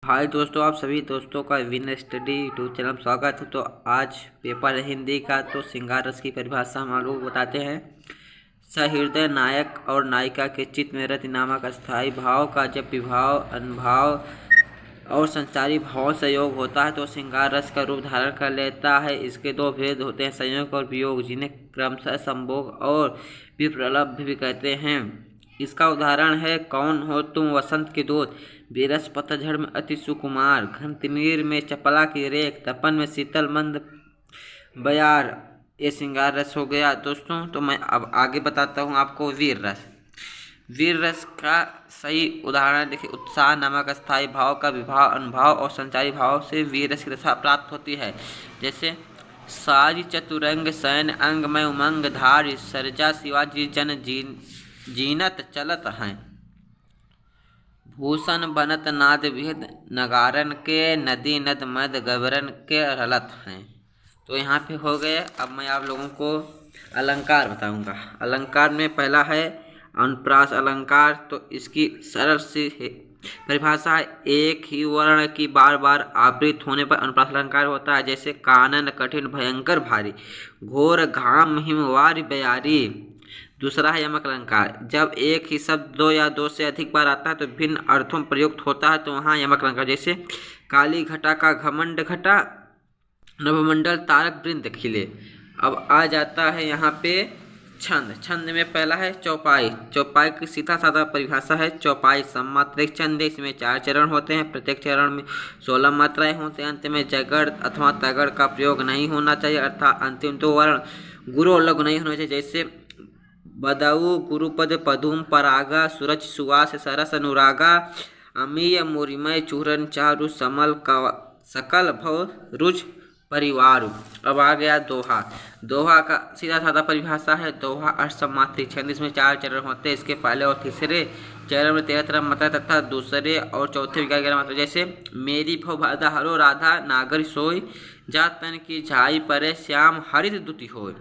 हाय दोस्तों, आप सभी दोस्तों का विन स्टडी यूट्यूब चैनल में स्वागत है। तो आज पेपर है हिंदी का। तो श्रृंगार रस की परिभाषा हम लोग बताते हैं। सहृदय नायक और नायिका के चित्त में रति नामक अस्थायी भाव का जब विभाव, अनुभाव और संचारी भावों से योग होता है तो श्रृंगार रस का रूप धारण कर लेता है। इसके दो भेद होते हैं, संयोग और वियोग, जिन्हें क्रमशः संभोग और विप्रलब्ध भी कहते हैं। इसका उदाहरण है कौन हो तुम वसंत के दूत, बेरस पतझड़ में अति सुकुमार, घन तिमिर में चपला की रेख, तपन में शीतल मंद बयार। ये श्रृंगार रस हो गया दोस्तों। तो मैं अब आगे बताता हूँ आपको वीर रस। वीर रस का सही उदाहरण देखिए, उत्साह नामक अस्थायी भाव का विभाव, अनुभाव और संचारी भाव से वीर रस की दशा प्राप्त होती है। जैसे साज चतुरंग सैन अंग में उमंग धार, सरजा शिवाजी जन जीनत चलत हैं, भूषण बनत नाद विद नगारन के, नदी नद मद गबरन के रलत हैं। तो यहाँ पे हो गए। अब मैं आप लोगों को अलंकार बताऊंगा। अलंकार में पहला है अनुप्रास अलंकार। तो इसकी सरल सी परिभाषा है, एक ही वर्ण की बार बार आवृत्त होने पर अनुप्रास अलंकार होता है। जैसे कानन कठिन भयंकर भारी, घोर घाम हिमवारी बयारी। दूसरा है यमक अलंकार। जब एक ही शब्द दो या दो से अधिक बार आता है तो भिन्न अर्थों में प्रयुक्त होता है, तो वहाँ यमक अलंकार। जैसे काली घटा का घमंड घटा, नभमंडल तारक वृंद खिले। अब आ जाता है यहाँ पे छंद। छंद में पहला है चौपाई। चौपाई की सीधा साधा परिभाषा है, चौपाई सममात्रिक छंद है। इसमें 4 चरण होते हैं, प्रत्येक चरण में 16 मात्राएं होते हैं। अंत में जगड़ अथवा तगड़ का प्रयोग नहीं होना चाहिए, अर्थात अंतिम 2 वर्ण गुरु और लघु नहीं होना चाहिए। जैसे बदऊ गुरुपद पदुम परागा, सूरज सुवास सरस अनुरागा, अमीय मुरिमय चूरन चारु समल का सकल भव रुज परिवार। अब आ गया दोहा। दोहा का सीधा साधा परिभाषा है, दोहा अष्टमात्रिक छंद। इसमें 4 चरण होते हैं। इसके पहले और तीसरे चरण में 13 मात्रा तथा दूसरे और चौथे 11 मात्रा। जैसे मेरी भव बाधा हरो राधा, नागर सोई जा तन की झाई परे, श्याम हरित दुति होय।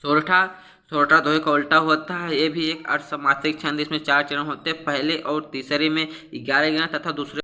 सोरठा सोरठा दोहे का उल्टा होता है। ये भी एक अष्टमात्रिक छंद। इसमें 4 चरण होते हैं। पहले और तीसरे में 11 तथा दूसरे